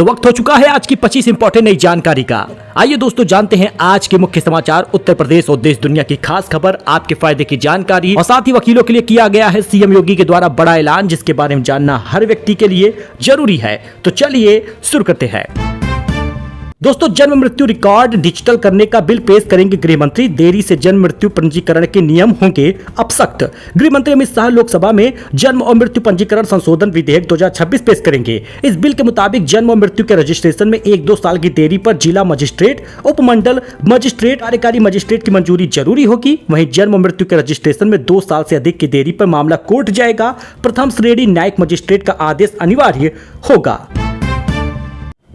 तो वक्त हो चुका है आज की 25 इंपॉर्टेंट नई जानकारी का। आइए दोस्तों जानते हैं आज के मुख्य समाचार, उत्तर प्रदेश और देश दुनिया की खास खबर, आपके फायदे की जानकारी और साथ ही वकीलों के लिए किया गया है सीएम योगी के द्वारा बड़ा ऐलान, जिसके बारे में जानना हर व्यक्ति के लिए जरूरी है। तो चलिए शुरू करते हैं। दोस्तों, जन्म मृत्यु रिकॉर्ड डिजिटल करने का बिल पेश करेंगे गृह मंत्री। देरी से जन्म मृत्यु पंजीकरण के नियम होंगे अब सख्त। गृह मंत्री अमित शाह लोकसभा में जन्म और मृत्यु पंजीकरण संशोधन विधेयक 2026 पेश करेंगे। इस बिल के मुताबिक जन्म और मृत्यु के रजिस्ट्रेशन में 1-2 साल की देरी पर जिला मजिस्ट्रेट, उपमंडल मजिस्ट्रेट, कार्यकारी मजिस्ट्रेट की मंजूरी जरूरी होगी। वहीं जन्म और मृत्यु के रजिस्ट्रेशन में 2 साल से अधिक की देरी पर मामला कोर्ट जाएगा। प्रथम श्रेणी न्यायिक मजिस्ट्रेट का आदेश अनिवार्य होगा।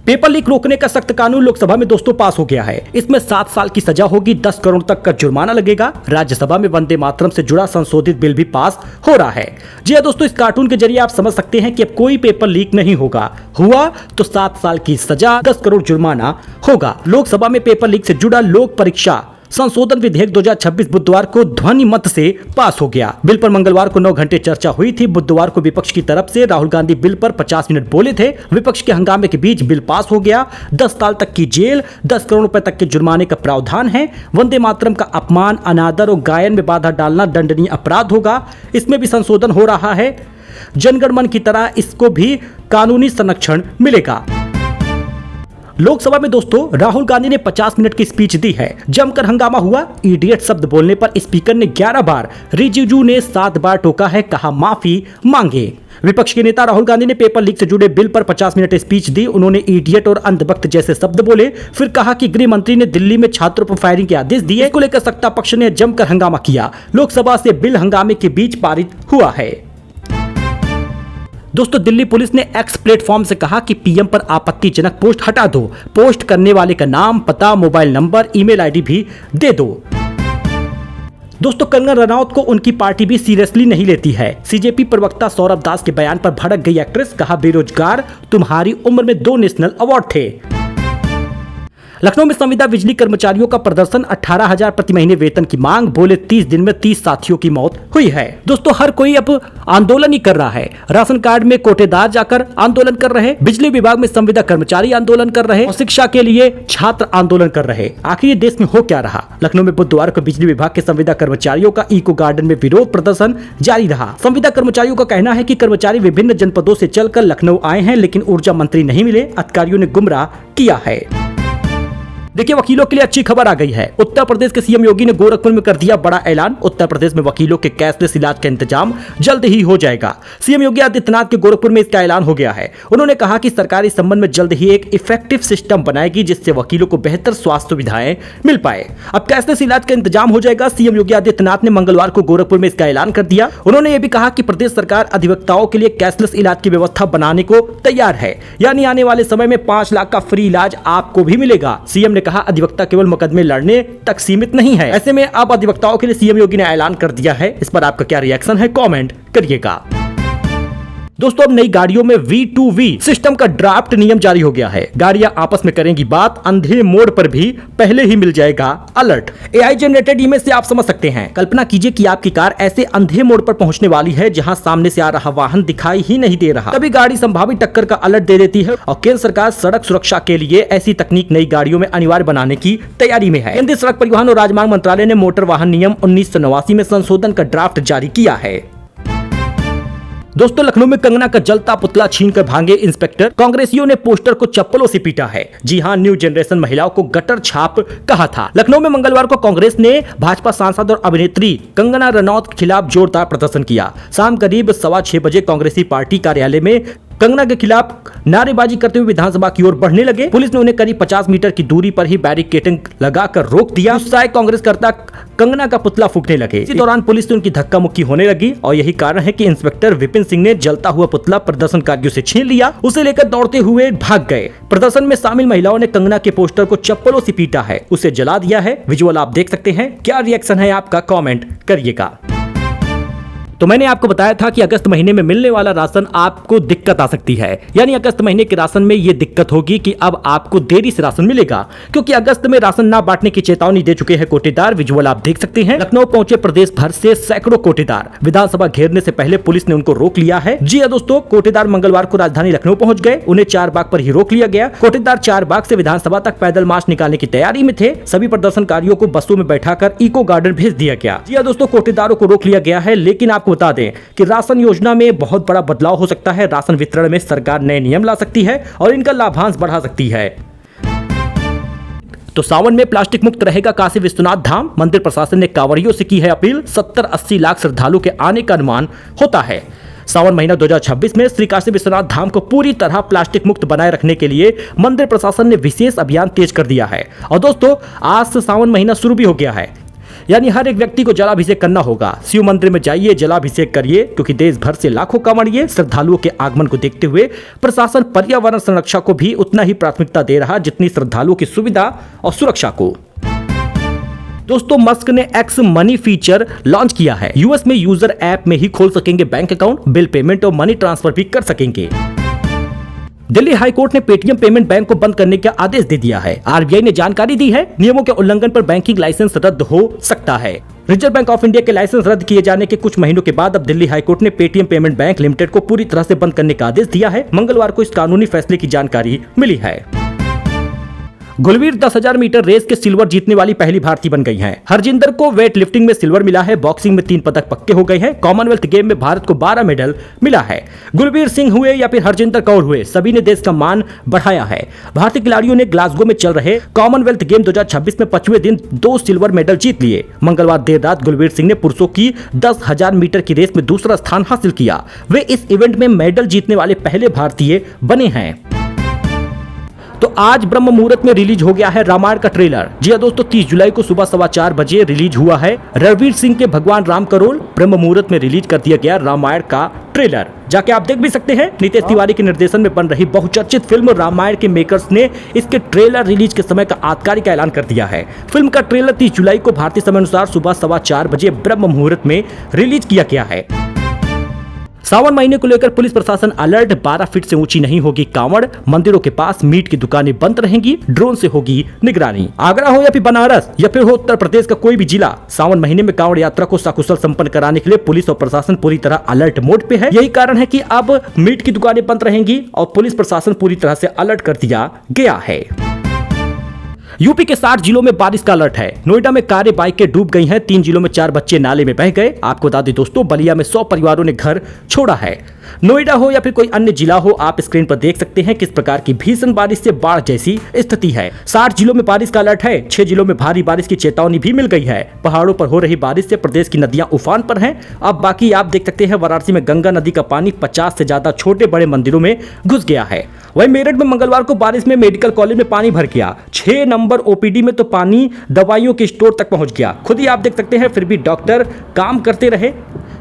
पेपर लीक रोकने का सख्त कानून लोकसभा में दोस्तों पास हो गया है। इसमें 7 साल की सजा होगी, 10 करोड़ तक का जुर्माना लगेगा। राज्यसभा में वंदे मातरम से जुड़ा संशोधित बिल भी पास हो रहा है। जी हाँ दोस्तों, इस कार्टून के जरिए आप समझ सकते हैं कि अब कोई पेपर लीक नहीं होगा। हुआ तो 7 साल की सजा, 10 करोड़ जुर्माना होगा। लोकसभा में पेपर लीक से जुड़ा लोक परीक्षा संशोधन विधेयक 2026 बुधवार को ध्वनि मत से पास हो गया। बिल पर मंगलवार को 9 घंटे चर्चा हुई थी। बुधवार को विपक्ष की तरफ से राहुल गांधी बिल पर 50 मिनट बोले थे। विपक्ष के हंगामे के बीच बिल पास हो गया। 10 साल तक की जेल, 10 करोड़ रुपए तक के जुर्माने का प्रावधान है। वंदे मातरम का अपमान, अनादर और गायन में बाधा डालना दंडनीय अपराध होगा। इसमें भी संशोधन हो रहा है। जनगण मन की तरह इसको भी कानूनी संरक्षण मिलेगा। लोकसभा में दोस्तों राहुल गांधी ने 50 मिनट की स्पीच दी है। जमकर हंगामा हुआ। इडियट शब्द बोलने पर स्पीकर ने 11 बार, रिजिजू ने 7 बार टोका है, कहा माफी मांगे। विपक्ष के नेता राहुल गांधी ने पेपर लीक से जुड़े बिल पर 50 मिनट स्पीच दी। उन्होंने इडियट और अंधभक्त जैसे शब्द बोले। फिर कहा कि गृह मंत्री ने दिल्ली में छात्रों पर फायरिंग के आदेश दिए। इसको लेकर सत्ता पक्ष ने जमकर हंगामा किया। लोकसभा से बिल हंगामे के बीच पारित हुआ है। दोस्तों, दिल्ली पुलिस ने एक्स प्लेटफॉर्म से कहा कि पीएम पर आपत्तिजनक पोस्ट हटा दो। पोस्ट करने वाले का नाम, पता, मोबाइल नंबर, ईमेल आईडी भी दे दो। दोस्तों, कंगना रनौत को उनकी पार्टी भी सीरियसली नहीं लेती है। सीजेपी प्रवक्ता सौरभ दास के बयान पर भड़क गई एक्ट्रेस। कहा बेरोजगार, तुम्हारी उम्र में 2 नेशनल अवार्ड थे। लखनऊ में संविदा बिजली कर्मचारियों का प्रदर्शन, 18,000 प्रति महीने वेतन की मांग। बोले 30 दिन में 30 साथियों की मौत हुई है। दोस्तों, हर कोई अब आंदोलन ही कर रहा है। राशन कार्ड में कोटेदार जाकर आंदोलन कर रहे, बिजली विभाग में संविदा कर्मचारी आंदोलन कर रहे और शिक्षा के लिए छात्र आंदोलन कर रहे। आखिर ये देश में हो क्या रहा? लखनऊ में बुधवार को बिजली विभाग के संविदा कर्मचारियों का इको गार्डन में विरोध प्रदर्शन जारी रहा। संविदा कर्मचारियों का कहना है कि कर्मचारी विभिन्न जनपदों से चलकर लखनऊ आए हैं, लेकिन ऊर्जा मंत्री नहीं मिले। अधिकारियों ने गुमराह किया है। देखिए, वकीलों के लिए अच्छी खबर आ गई है। उत्तर प्रदेश के सीएम योगी ने गोरखपुर में कर दिया बड़ा ऐलान। उत्तर प्रदेश में वकीलों के कैशलेस इलाज का इंतजाम जल्द ही हो जाएगा। सीएम योगी आदित्यनाथ के गोरखपुर में इसका ऐलान हो गया है। उन्होंने कहा कि सरकार इस संबंध में जल्द ही एक इफेक्टिव सिस्टम बनाएगी, जिससे वकीलों को बेहतर स्वास्थ्य सुविधाएं मिल पाए। अब कैशलेस इलाज का इंतजाम हो जाएगा। सीएम योगी आदित्यनाथ ने मंगलवार को गोरखपुर में इसका ऐलान कर दिया। उन्होंने ये भी कहा कि प्रदेश सरकार अधिवक्ताओं के लिए कैशलेस इलाज की व्यवस्था बनाने को तैयार है, यानी आने वाले समय में 5 लाख का फ्री इलाज आपको भी मिलेगा। सीएम ने कहा अधिवक्ता केवल मुकदमे लड़ने तक सीमित नहीं है। ऐसे में अब अधिवक्ताओं के लिए सीएम योगी ने ऐलान कर दिया है। इस पर आपका क्या रिएक्शन है, कमेंट करिएगा। दोस्तों, अब नई गाड़ियों में V2V सिस्टम का ड्राफ्ट नियम जारी हो गया है। गाड़ियां आपस में करेंगी बात। अंधे मोड़ पर भी पहले ही मिल जाएगा अलर्ट। AI जनरेटेड इमेज से आप समझ सकते हैं। कल्पना कीजिए कि आपकी कार ऐसे अंधे मोड़ पर पहुंचने वाली है जहां सामने से आ रहा वाहन दिखाई ही नहीं दे रहा। तभी गाड़ी संभावित टक्कर का अलर्ट दे देती है। और केंद्र सरकार सड़क सुरक्षा के लिए ऐसी तकनीक नई गाड़ियों में अनिवार्य बनाने की तैयारी में है। केंद्रीय सड़क परिवहन और राजमार्ग मंत्रालय ने मोटर वाहन नियम 1989 में संशोधन का ड्राफ्ट जारी किया है। दोस्तों, लखनऊ में कंगना का जलता पुतला छीनकर भागे इंस्पेक्टर। कांग्रेसियों ने पोस्टर को चप्पलों से पीटा है। जी हां, न्यू जनरेशन महिलाओं को गटर छाप कहा था। लखनऊ में मंगलवार को कांग्रेस ने भाजपा सांसद और अभिनेत्री कंगना रनौत के खिलाफ जोरदार प्रदर्शन किया। शाम करीब 6:15 बजे कांग्रेसी पार्टी कार्यालय में कंगना के खिलाफ नारेबाजी करते हुए विधानसभा की ओर बढ़ने लगे। पुलिस ने उन्हें करीब 50 मीटर की दूरी पर ही बैरिकेडिंग लगाकर रोक दिया। गुस्साए कांग्रेसकर्ता कंगना का पुतला फूंकने लगे। इसी दौरान पुलिस से उनकी धक्का मुक्की होने लगी और यही कारण है कि इंस्पेक्टर विपिन सिंह ने जलता हुआ पुतला प्रदर्शनकारियों से छीन लिया। उसे लेकर दौड़ते हुए भाग गए। प्रदर्शन में शामिल महिलाओं ने कंगना के पोस्टर को चप्पलों से पीटा है, उसे जला दिया है। विजुअल आप देख सकते हैं। क्या रिएक्शन है आपका, कमेंट करिएगा। तो मैंने आपको बताया था कि अगस्त महीने में मिलने वाला राशन आपको दिक्कत आ सकती है, यानी अगस्त महीने के राशन में यह दिक्कत होगी कि अब आपको देरी से राशन मिलेगा, क्योंकि अगस्त में राशन ना बांटने की चेतावनी दे चुके हैं कोटेदार। विजुअल आप देख सकते हैं। लखनऊ पहुंचे प्रदेश भर से सैकड़ों कोटेदार। विधानसभा घेरने से पहले पुलिस ने उनको रोक लिया है। जी हां दोस्तों, कोटेदार मंगलवार को राजधानी लखनऊ पहुंच गए। उन्हें चारबाग पर ही रोक लिया गया। कोटेदार चारबाग से विधानसभा तक पैदल मार्च निकालने की तैयारी में थे। सभी प्रदर्शनकारियों को बसों में बैठाकर इको गार्डन भेज दिया गया। जी हां दोस्तों, कोटेदारों को रोक लिया गया है। लेकिन आपको बता दें कि राशन योजना में बहुत बड़ा बदलाव हो सकता है। राशन वितरण में सरकार नए नियम ला सकती है और इनका लाभांश बढ़ा सकती है। तो सावन में प्लास्टिक मुक्त रहेगा काशी विश्वनाथ धाम। मंदिर प्रशासन ने कांवड़ियों से की है अपील। 70-80 लाख श्रद्धालुओं के आने का अनुमान होता है। सावन महीना 2026 में श्री काशी विश्वनाथ धाम को पूरी तरह प्लास्टिक मुक्त बनाए रखने के लिए मंदिर प्रशासन ने विशेष अभियान तेज कर दिया है। और दोस्तों, आज से सावन महीना शुरू भी हो गया है, यानी हर एक व्यक्ति को जलाभिषेक करना होगा। शिव मंदिर में जाइए, जलाभिषेक करिए, क्योंकि देश भर से लाखों कांवड़िए श्रद्धालुओं के आगमन को देखते हुए प्रशासन पर्यावरण संरक्षण को भी उतना ही प्राथमिकता दे रहा जितनी श्रद्धालुओं की सुविधा और सुरक्षा को। दोस्तों, मस्क ने एक्स मनी फीचर लॉन्च किया है। यूएस में यूजर ऐप में ही खोल सकेंगे बैंक अकाउंट, बिल पेमेंट और मनी ट्रांसफर भी कर सकेंगे। दिल्ली हाईकोर्ट ने पेटीएम पेमेंट बैंक को बंद करने का आदेश दे दिया है। आरबीआई ने जानकारी दी है, नियमों के उल्लंघन पर बैंकिंग लाइसेंस रद्द हो सकता है। रिजर्व बैंक ऑफ इंडिया के लाइसेंस रद्द किए जाने के कुछ महीनों के बाद अब दिल्ली हाईकोर्ट ने पेटीएम पेमेंट बैंक लिमिटेड को पूरी तरह से बंद करने का आदेश दिया है। मंगलवार को इस कानूनी फैसले की जानकारी मिली है। गुलवीर 10,000 मीटर रेस के सिल्वर जीतने वाली पहली भारतीय बन गई हैं। हरजिंदर को वेट लिफ्टिंग में सिल्वर मिला है। बॉक्सिंग में 3 पदक पक्के हो गए हैं। कॉमनवेल्थ गेम में भारत को 12 मेडल मिला है। गुलवीर सिंह हुए या फिर हरजिंदर कौर हुए, सभी ने देश का मान बढ़ाया है। भारतीय खिलाड़ियों ने ग्लासगो में चल रहे कॉमनवेल्थ गेम 2026 में 5वें दिन 2 सिल्वर मेडल जीत लिए। मंगलवार देर रात गुलवीर सिंह ने पुरुषों की 10,000 मीटर की रेस में दूसरा स्थान हासिल किया। वे इस इवेंट में मेडल जीतने वाले पहले भारतीय बने हैं। तो आज ब्रह्म मुहूर्त में रिलीज हो गया है रामायण का ट्रेलर। जी हां दोस्तों, 30 जुलाई को सुबह 4:15 बजे रिलीज हुआ है। रणवीर सिंह के भगवान राम का रोल ब्रह्म मुहूर्त में रिलीज कर दिया गया रामायण का ट्रेलर। जाके आप देख भी सकते हैं। नितेश तिवारी के निर्देशन में बन रही बहुचर्चित फिल्म रामायण के मेकर्स ने इसके ट्रेलर रिलीज के समय का आधिकारिक ऐलान कर दिया है। फिल्म का ट्रेलर 30 जुलाई को भारतीय समय अनुसार सुबह 4:15 बजे ब्रह्म मुहूर्त में रिलीज किया गया है। सावन महीने को लेकर पुलिस प्रशासन अलर्ट। 12 फीट से ऊंची नहीं होगी कांवड़। मंदिरों के पास मीट की दुकानें बंद रहेंगी। ड्रोन से होगी निगरानी। आगरा हो या फिर बनारस या फिर हो उत्तर प्रदेश का कोई भी जिला, सावन महीने में कांवड़ यात्रा को सकुशल संपन्न कराने के लिए पुलिस और प्रशासन पूरी तरह अलर्ट मोड पे है। यही कारण है कि अब मीट की दुकानें बंद रहेंगी और पुलिस प्रशासन पूरी तरह से अलर्ट कर दिया गया है। यूपी के 60 जिलों में बारिश का अलर्ट है। नोएडा में कारें बाइकें डूब गई हैं। 3 जिलों में 4 बच्चे नाले में बह गए। आपको बता दें दोस्तों, बलिया में 100 परिवारों ने घर छोड़ा है। नोएडा हो या फिर कोई अन्य जिला हो, आप स्क्रीन पर देख सकते हैं किस प्रकार की भीषण बारिश से बाढ़ जैसी स्थिति है। 60 जिलों में बारिश का अलर्ट है। 6 जिलों में भारी बारिश की चेतावनी भी मिल गई है। पहाड़ों पर हो रही बारिश से प्रदेश की नदियां उफान पर हैं। अब बाकी आप देख सकते हैं, वाराणसी में गंगा नदी का पानी 50 से ज्यादा छोटे बड़े मंदिरों में घुस गया है। वहीं मेरठ में मंगलवार को बारिश में मेडिकल कॉलेज में पानी भर गया। 6 नंबर ओपीडी में तो पानी दवाइयों के स्टोर तक पहुंच गया। खुद ही आप देख सकते हैं, फिर भी डॉक्टर काम करते रहे,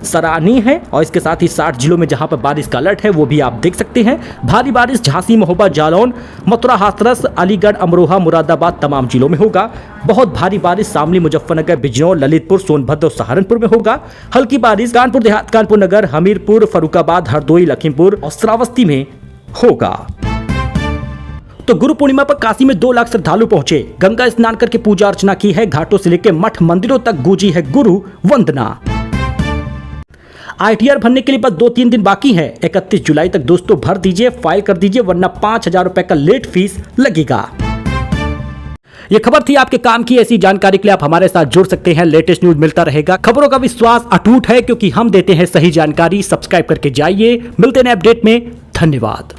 सराहनीय है। और इसके साथ ही 60 जिलों में जहां पर बारिश का अलर्ट है वो भी आप देख सकते हैं। भारी बारिश झांसी, महोबा, जालौन, मथुरा, हाथरस, अलीगढ़, अमरोहा, मुरादाबाद तमाम जिलों में होगा। बहुत भारी बारिश शामली, मुजफ्फरनगर, बिजनौर, ललितपुर, सोनभद्र और सहारनपुर में होगा। हल्की बारिश कानपुर देहात, कानपुर नगर, हमीरपुर, फर्रुखाबाद, हरदोई, लखीमपुर और श्रावस्ती में होगा। तो गुरु पूर्णिमा पर काशी में 2 लाख श्रद्धालु पहुंचे। गंगा स्नान करके पूजा अर्चना की है। घाटों से लेकर मठ मंदिरों तक गूंजी है गुरु वंदना। ITR भरने के लिए बस 2-3 दिन बाकी है। 31 जुलाई तक दोस्तों भर दीजिए, फाइल कर दीजिए, वरना 5,000 रुपए का लेट फीस लगेगा। ये खबर थी आपके काम की। ऐसी जानकारी के लिए आप हमारे साथ जुड़ सकते हैं। लेटेस्ट न्यूज मिलता रहेगा। खबरों का विश्वास अटूट है, क्योंकि हम देते हैं सही जानकारी। सब्सक्राइब करके जाइए। मिलते हैं अपडेट में। धन्यवाद।